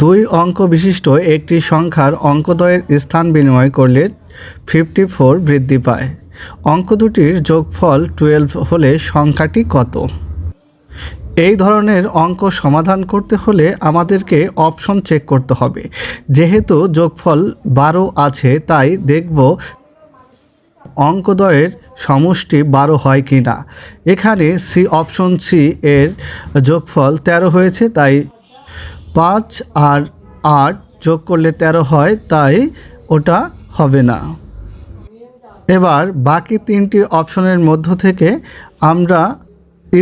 দুই অঙ্ক বিশিষ্ট একটি সংখ্যার অঙ্কদ্বয়ের স্থান বিনিময় করলে 54 বৃদ্ধি পায়। অঙ্ক দুটির যোগফল 12 হলে সংখ্যাটি কত? এই ধরনের অঙ্ক সমাধান করতে হলে আমাদেরকে অপশন চেক করতে হবে। যেহেতু যোগফল 12 আছে, তাই দেখব অঙ্কদ্বয়ের সমষ্টি 12 হয় কি না। এখানে অপশন সি এর যোগফল 13 হয়েছে, তাই 5 আর 8 যোগ করলে 13 হয়, তাই ওটা হবে না। এবার বাকি তিনটি অপশনের মধ্য থেকে আমরা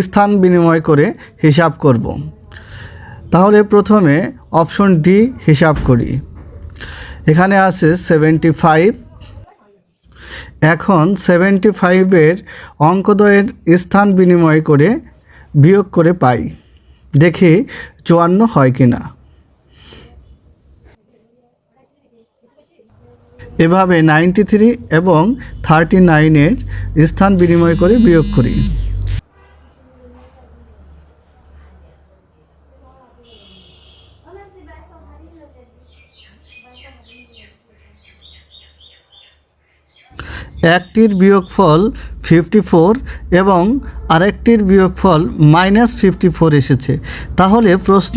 স্থান বিনিময় করে হিসাব করব। তাহলে প্রথমে অপশন ডি হিসাব করি। এখানে আছে 75। এখন 75-এর অঙ্কদ্বয়ের স্থান বিনিময় করে বিয়োগ করে পাই। দেখি 54 হয় কি না। এভাবে 93 এবং 39-এর স্থান বিনিময় করে বিয়োগ করি। একটির বিয়োগফল 54 এবং আরেকটির বিয়োগফল -54 এসেছে। তাহলে প্রশ্ন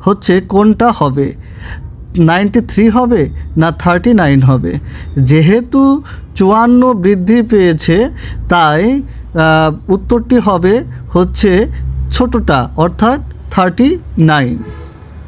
হচ্ছে কোনটা হবে, 93 হবে না 39 হবে। যেহেতু 54 বৃদ্ধি পেয়েছে, তাই উত্তরটি হবে হচ্ছে ছোটটা, অর্থাৎ 39।